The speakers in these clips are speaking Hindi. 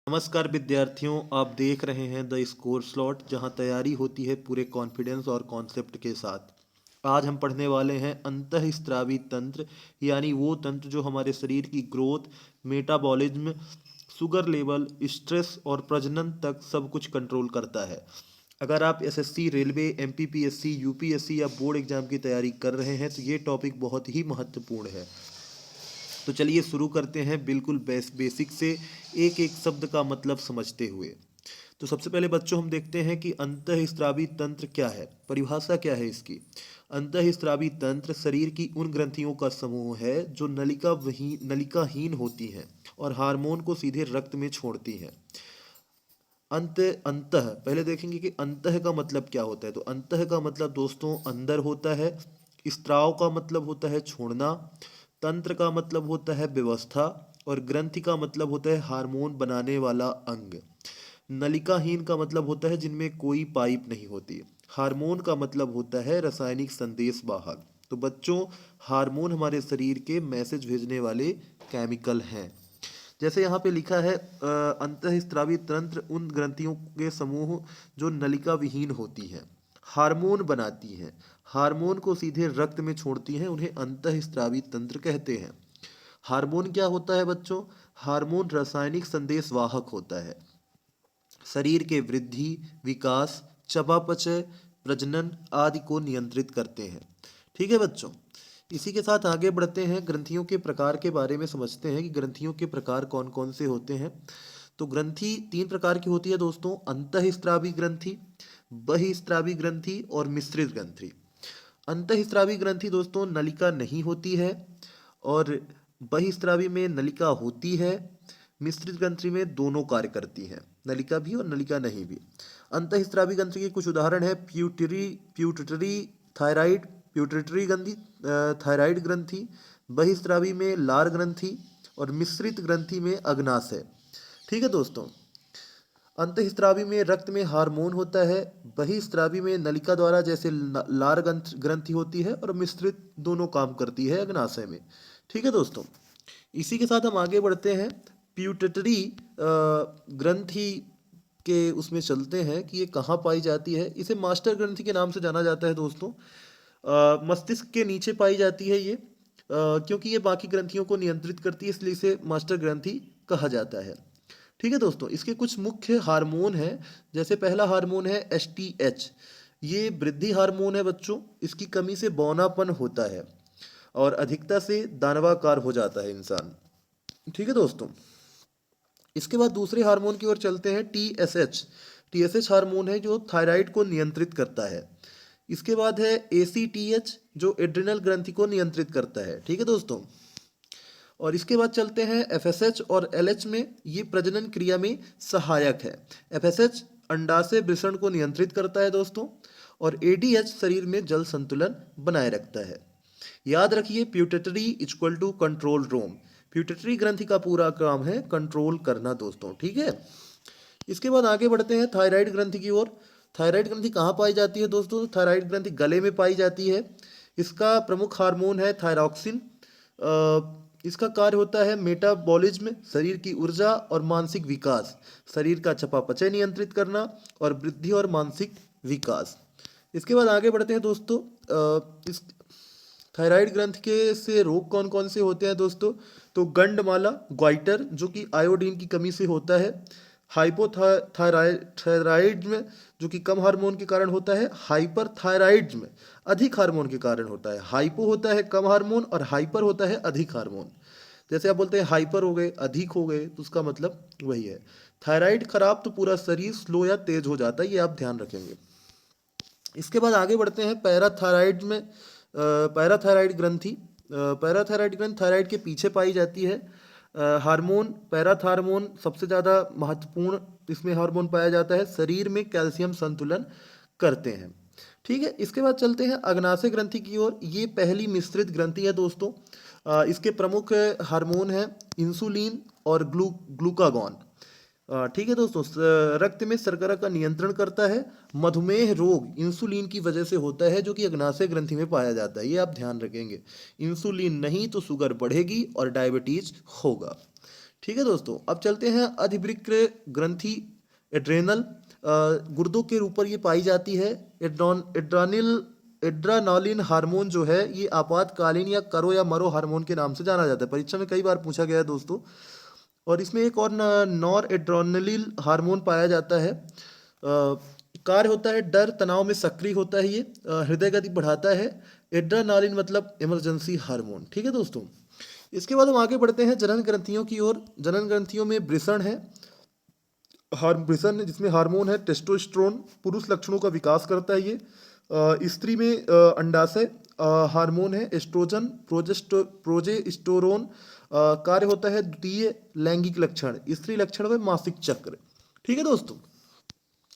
नमस्कार विद्यार्थियों, आप देख रहे हैं द स्कोर स्लॉट, जहां तैयारी होती है पूरे कॉन्फिडेंस और कॉन्सेप्ट के साथ। आज हम पढ़ने वाले हैं अंतःस्रावी तंत्र, यानी वो तंत्र जो हमारे शरीर की growth, metabolism, sugar level, stress और प्रजनन तक सब कुछ कंट्रोल करता है। अगर आप एसएससी, रेलवे, एमपीपीएससी, यूपीएससी या बोर्ड एग्जाम की तैयारी कर रहे हैं तो ये टॉपिक बहुत ही महत्वपूर्ण है। तो चलिए शुरू करते हैं बिल्कुल बेसिक से, एक एक शब्द का मतलब समझते हुए। तो सबसे पहले बच्चों हम देखते हैं कि अंतःस्रावी तंत्र क्या है, परिभाषा क्या है इसकी। अंतःस्रावी तंत्र शरीर की उन ग्रंथियों का समूह है जो नलिकाहीन होती हैं और हार्मोन को सीधे रक्त में छोड़ती हैं। अंतः पहले देखेंगे कि अंतः का मतलब क्या होता है। तो अंतः का मतलब दोस्तों अंदर होता है। स्त्राव का मतलब होता है छोड़ना। तंत्र का मतलब होता है व्यवस्था। और ग्रंथि का मतलब होता है हार्मोन बनाने वाला अंग। नलिकाहीन का मतलब होता है जिनमें कोई पाइप नहीं होती। हार्मोन का मतलब होता है रासायनिक संदेश वाहक। तो बच्चों, हार्मोन हमारे शरीर के मैसेज भेजने वाले केमिकल हैं। जैसे यहाँ पे लिखा है अंतःस्रावी तंत्र उन ग्रंथियों के समूह जो नलिका विहीन होती हैं, हार्मोन बनाती हैं, हार्मोन को सीधे रक्त में छोड़ती हैं, उन्हें अंतःस्रावी तंत्र कहते हैं। हार्मोन क्या होता है बच्चों? हार्मोन रासायनिक संदेश वाहक होता है। शरीर के वृद्धि, विकास, चयापचय, प्रजनन आदि को नियंत्रित करते हैं। ठीक है बच्चों, इसी के साथ आगे बढ़ते हैं, ग्रंथियों के प्रकार के बारे में समझते हैं कि ग्रंथियों के प्रकार कौन कौन से होते हैं। तो ग्रंथि तीन प्रकार की होती है दोस्तों: अंतःस्रावी ग्रंथि, बहिस्रावी ग्रंथि और मिश्रित ग्रंथि। अंतःस्रावी ग्रंथि दोस्तों नलिका नहीं होती है, और बहिस्रावी में नलिका होती है। मिश्रित ग्रंथि में दोनों कार्य करती हैं, नलिका भी और नलिका नहीं भी। अंतःस्रावी ग्रंथि के कुछ उदाहरण है: प्यूटरी थायराइड, प्यूटरी ग्रंथि, थायराइड ग्रंथि। बहिस्रावी में लार ग्रंथि और मिश्रित ग्रंथि में अग्नाशय। ठीक है दोस्तों, अंतःस्रावी में रक्त में हार्मोन होता है, बहिस्रावी में नलिका द्वारा जैसे लार ग्रंथि होती है, और मिश्रित दोनों काम करती है अग्नाशय में। ठीक है दोस्तों, इसी के साथ हम आगे बढ़ते हैं। प्यूटरी ग्रंथि के उसमें चलते हैं कि ये कहाँ पाई जाती है। इसे मास्टर ग्रंथि के नाम से जाना जाता है दोस्तों। मस्तिष्क के नीचे पाई जाती है ये, क्योंकि ये बाकी ग्रंथियों को नियंत्रित करती है, इसलिए इसे मास्टर ग्रंथि कहा जाता है। ठीक है दोस्तों, इसके कुछ मुख्य हार्मोन हैं। जैसे पहला हार्मोन है एसटीएच। ये वृद्धि हार्मोन है बच्चों। इसकी कमी से बौनापन होता है और अधिकता से दानवाकार हो जाता है इंसान। ठीक है दोस्तों, इसके बाद दूसरे हार्मोन की ओर चलते हैं, टीएसएच। टीएसएच हार्मोन है जो थायराइड को नियंत्रित करता है। इसके बाद है एसीटीएच जो एड्रिनल ग्रंथि को नियंत्रित करता है। ठीक है दोस्तों, और इसके बाद चलते हैं एफएसएच और एलएच में। ये प्रजनन क्रिया में सहायक है। एफएसएच अंडाशय वृषण को नियंत्रित करता है दोस्तों, और एडीएच शरीर में जल संतुलन बनाए रखता है। याद रखिए, pituitary equal to control room. Pituitary ग्रंथि का पूरा काम है कंट्रोल करना दोस्तों। ठीक है, इसके बाद आगे बढ़ते हैं थायराइड ग्रंथि की ओर। थायराइड ग्रंथि कहाँ पाई जाती है दोस्तों? थायराइड ग्रंथि गले में पाई जाती है। इसका प्रमुख हार्मोन है थायरॉक्सिन। इसका कार्य होता है मेटाबॉलिज्म, शरीर की ऊर्जा और मानसिक विकास, शरीर का चयापचय नियंत्रित करना और वृद्धि और मानसिक विकास। इसके बाद आगे बढ़ते हैं दोस्तों। इस थायराइड ग्रंथि के से रोग कौन कौन से होते हैं दोस्तों? तो गंडमाला, ग्वाइटर जो कि आयोडीन की कमी से होता है। हाइपोथायराइडिज्म जो कि कम हार्मोन के कारण होता है। हाइपरथायराइडिज्म अधिक हार्मोन के कारण होता है। हाइपो होता है कम हार्मोन और हाइपर होता है अधिक हार्मोन। जैसे आप बोलते हैं हाइपर हो गए, अधिक हो गए, तो उसका मतलब वही है। थायराइड खराब तो पूरा शरीर स्लो या तेज हो जाता है, ये आप ध्यान रखेंगे। इसके बाद आगे बढ़ते हैं पैराथायराइड में। पैराथायराइड ग्रंथि, पैराथायराइड ग्रंथि थायराइड के पीछे पाई जाती है। हार्मोन पैराथार्मोन सबसे ज़्यादा महत्वपूर्ण इसमें हार्मोन पाया जाता है, शरीर में कैल्शियम संतुलन करते हैं। ठीक है, इसके बाद चलते हैं अग्नाशय ग्रंथि की ओर। ये पहली मिश्रित ग्रंथि है दोस्तों। इसके प्रमुख हार्मोन हैं इंसुलिन और ग्लूकागॉन। ठीक है दोस्तों, रक्त में शर्करा का नियंत्रण करता है। मधुमेह रोग इंसुलिन की वजह से होता है, जो कि अग्नाशय ग्रंथि में पाया जाता है, ये आप ध्यान रखेंगे। इंसुलिन नहीं तो शुगर बढ़ेगी और डायबिटीज होगा। ठीक है दोस्तों, अब चलते हैं अधिवृक्क ग्रंथि एड्रेनल, गुर्दों के ऊपर ये पाई जाती है। एड्रानोलिन हार्मोन जो है ये आपातकालीन या करो या मरो हार्मोन के नाम से जाना जाता है, परीक्षा में कई बार पूछा गया है दोस्तों। और इसमें एक और नॉर एड्रेनलिन हार्मोन पाया जाता है। कार्य होता है डर तनाव में सक्रिय होता है ये, हृदय गति बढ़ाता है। एड्रेनालिन मतलब इमरजेंसी हार्मोन। ठीक है दोस्तों, इसके बाद हम आगे बढ़ते हैं जनन ग्रंथियों की ओर। जनन ग्रंथियों में वृषण है, वृषण जिसमें हार्मोन है टेस्टोस्टेरोन, पुरुष लक्षणों का विकास करता है ये। स्त्री में अंडाशय हार्मोन है एस्ट्रोजन प्रोजेस्टेरोन, कार्य होता है द्वितीय लैंगिक लक्षण, स्त्री लक्षण में मासिक चक्र। ठीक है दोस्तों,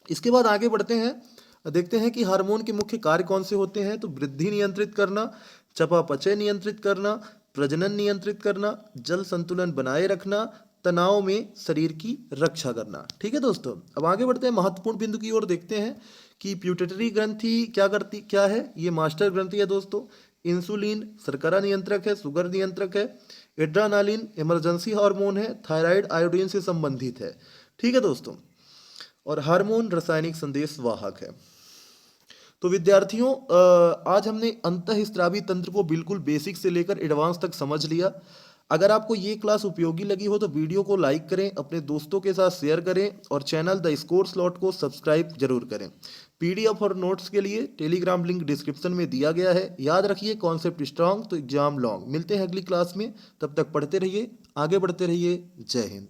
इसके बाद आगे बढ़ते हैं, देखते हैं कि हार्मोन के मुख्य कार्य कौन से होते हैं। तो वृद्धि नियंत्रित करना, चयापचय नियंत्रित करना, प्रजनन नियंत्रित करना, जल संतुलन बनाए रखना, तनाव में शरीर की रक्षा करना। ठीक है दोस्तों, अब आगे बढ़ते हैं महत्वपूर्ण बिंदु की ओर, देखते हैं कि प्यूटेटरी ग्रंथि क्या है। ये मास्टर ग्रंथि है दोस्तों। इंसुलिन शर्करा नियंत्रक है, शुगर नियंत्रक है। एड्रेनालिन इमरजेंसी हार्मोन है, थायराइड आयोडीन से संबंधित है। ठीक है दोस्तों, और हार्मोन रासायनिक संदेश वाहक है। तो विद्यार्थियों, आज हमने अंतःस्रावी तंत्र को बिल्कुल बेसिक से लेकर एडवांस तक समझ लिया। अगर आपको ये क्लास उपयोगी लगी हो तो वीडियो को लाइक करें, अपने दोस्तों के साथ शेयर करें और चैनल द स्कोर स्लॉट को सब्सक्राइब जरूर करें। पीडीएफ और नोट्स के लिए टेलीग्राम लिंक डिस्क्रिप्शन में दिया गया है। याद रखिए, कॉन्सेप्ट स्ट्रांग तो एग्जाम लॉन्ग। मिलते हैं अगली क्लास में, तब तक पढ़ते रहिए, आगे बढ़ते रहिए। जय हिंद।